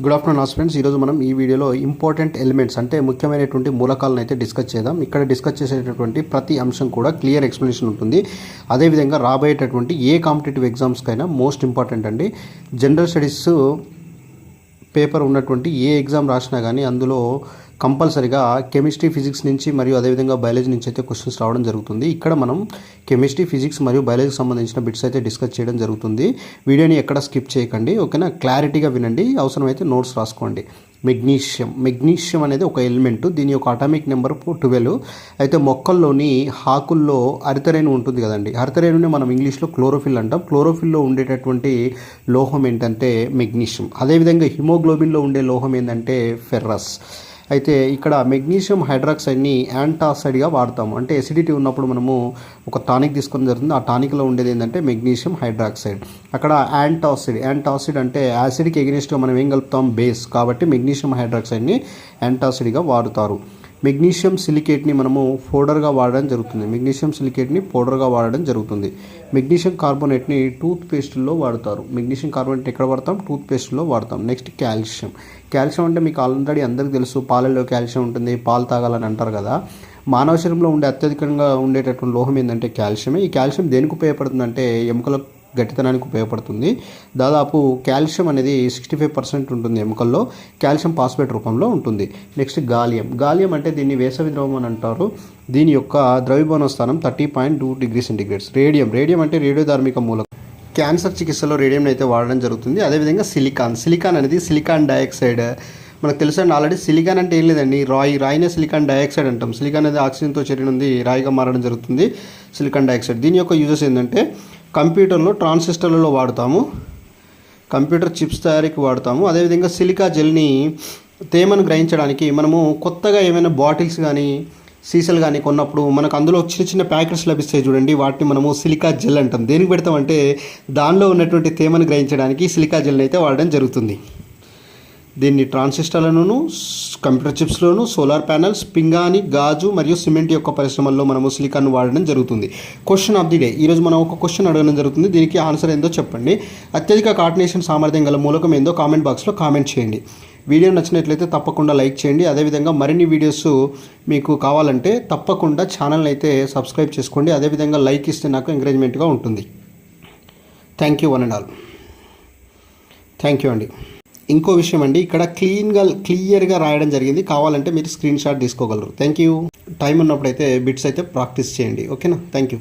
Good afternoon friends. ఈరోజు మనం ఈ వీడియోలో ఇంపార్టెంట్ ఎలిమెంట్స్ అంటే ముఖ్యమైనటువంటి మూలకాలను అయితే డిస్కస్ చేద్దాం. ఇక్కడ డిస్కస్ చేసేటటువంటి ప్రతి అంశం కూడా క్లియర్ ఎక్స్ప్లెనేషన్ ఉంటుంది. అదేవిధంగా రాబోయేటటువంటి ఏ కాంపిటేటివ్ ఎగ్జామ్స్కైనా మోస్ట్ ఇంపార్టెంట్ అండి. జనరల్ స్టడీస్ పేపర్ ఉన్నటువంటి ఏ ఎగ్జామ్ రాసినా కానీ అందులో కంపల్సరీగా కెమిస్ట్రీ, ఫిజిక్స్ నుంచి మరియు అదేవిధంగా బయాలజీ నుంచి అయితే క్వశ్చన్స్ రావడం జరుగుతుంది. ఇక్కడ మనం కెమిస్ట్రీ, ఫిజిక్స్ మరియు బయాలజీకి సంబంధించిన బిట్స్ అయితే డిస్కస్ చేయడం జరుగుతుంది. వీడియోని ఎక్కడ స్కిప్ చేయకండి, ఓకేనా? క్లారిటీగా వినండి, అవసరమైతే నోట్స్ రాసుకోండి. మెగ్నీషియం అనేది ఒక ఎలిమెంట్. దీని యొక్క అటామిక్ నెంబర్ 12. అయితే మొక్కల్లోని ఆకుల్లో హరితరేణు ఉంటుంది కదండి, హరితరేణుని మనం ఇంగ్లీష్లో క్లోరోఫిల్ అంటాం. క్లోరోఫిల్లో ఉండేటటువంటి లోహం ఏంటంటే మెగ్నీషియం. అదేవిధంగా హిమోగ్లోబిన్లో ఉండే లోహం ఏంటంటే ఫెర్రస్. అయితే ఇక్కడ మెగ్నీషియం హైడ్రాక్సైడ్ని యాంటాసిడ్గా వాడతాము. అంటే ఎసిడిటీ ఉన్నప్పుడు మనము ఒక టానిక్ తీసుకోవడం జరుగుతుంది. ఆ టానిక్లో ఉండేది ఏంటంటే మెగ్నీషియం హైడ్రాక్సైడ్. అక్కడ యాంటాసిడ్ అంటే యాసిడ్కి ఎగెనిస్ట్గా మనం ఏం కలుపుతాం? బేస్. కాబట్టి మెగ్నీషియం హైడ్రాక్సైడ్ని యాంటాసిడ్గా వాడుతారు. మెగ్నీషియం సిలికేట్ని మనము పౌడర్గా వాడడం జరుగుతుంది. మెగ్నీషియం కార్బోనేట్ని టూత్ పేస్ట్లో వాడతారు. మెగ్నీషియం కార్బోనేట్ ఎక్కడ వాడతాం? టూత్ పేస్ట్లో వాడతాం. నెక్స్ట్ కాల్షియం అంటే మీకు ఆల్రెడీ అందరికీ తెలుసు, పాలల్లో కాల్షియం ఉంటుంది, పాలు తాగాలని అంటారు కదా. మానవ శరీరంలో ఉండే అత్యధికంగా ఉండేటటువంటి లోహం ఏంటంటే కాల్షియమే. ఈ కాల్షియం దేనికి ఉపయోగపడుతుందంటే ఎముకల గట్టితనానికి ఉపయోగపడుతుంది. దాదాపు కాల్షియం అనేది 65% ఉంటుంది ఎముకల్లో. కాల్షియం ఫాస్ఫేట్ రూపంలో ఉంటుంది. నెక్స్ట్ గాలియం అంటే దీన్ని వేసవి ద్రవం అని అంటారు. దీని యొక్క ద్రవ్యభవన స్థానం 30.2 డిగ్రీ సెంటీగ్రేడ్స్. రేడియం అంటే రేడియోధార్మిక మూలకం. క్యాన్సర్ చికిత్సలో రేడియం అయితే వాడడం జరుగుతుంది. అదేవిధంగా సిలికాన్ అనేది సిలికాన్ డయాక్సైడ్. మనకు తెలుసండి ఆల్రెడీ. సిలికాన్ అంటే ఏం లేదండి, రాయినే సిలికాన్ డయాక్సైడ్ అంటాం. సిలికాన్ అనేది ఆక్సిజన్తో చేరి ఉంది, రాయిగా మారడం జరుగుతుంది సిలికాన్ డయాక్సైడ్. దీని యొక్క యూజెస్ ఏంటంటే కంప్యూటర్లో ట్రాన్సిస్టర్లలో వాడతాము, కంప్యూటర్ చిప్స్ తయారీకి వాడతాము. అదేవిధంగా సిలికా జెల్ని తేమను గ్రహించడానికి మనము కొత్తగా ఏమైనా బాటిల్స్ కానీ సీసాలు కానీ కొన్నప్పుడు మనకు అందులో చిన్న చిన్న ప్యాకెట్స్ లభిస్తాయి చూడండి, వాటిని మనము సిలికా జెల్ అంటాం. దేనికి పెడతామంటే దానిలో ఉన్నటువంటి తేమను గ్రహించడానికి సిలికా జెల్ని అయితే వాడడం జరుగుతుంది. దీన్ని ట్రాన్సిస్టర్లలోను, కంప్యూటర్ చిప్స్లోను, సోలార్ ప్యానల్స్, పింగాణి, గాజు మరియు సిమెంట్ యొక్క పరిశ్రమల్లో మనము సిలికాన్ వాడడం జరుగుతుంది. Question of the day. ఈరోజు మనం ఒక క్వశ్చన్ అడగడం జరుగుతుంది. దీనికి ఆన్సర్ ఏందో చెప్పండి. అత్యధిక కార్డినేషన్ సామర్థ్యం గల మూలకం ఏందో కామెంట్ బాక్స్లో కామెంట్ చేయండి. వీడియో నచ్చినట్లయితే తప్పకుండా లైక్ చేయండి. అదేవిధంగా మరిన్ని వీడియోస్ మీకు కావాలంటే తప్పకుండా ఛానల్ని అయితే సబ్స్క్రైబ్ చేసుకోండి. అదేవిధంగా లైక్ ఇస్తే నాకు ఎంకరేజ్మెంట్గా ఉంటుంది. Thank you one and all. Thank you అండి. ఇంకో విషయం అండి, ఇక్కడ క్లియర్గా రాయడం జరిగింది. కావాలంటే మీరు స్క్రీన్ షాట్ తీసుకోగలరు. Thank you. టైం ఉన్నప్పుడైతే బిట్స్ అయితే ప్రాక్టీస్ చేయండి, ఓకేనా? Thank you.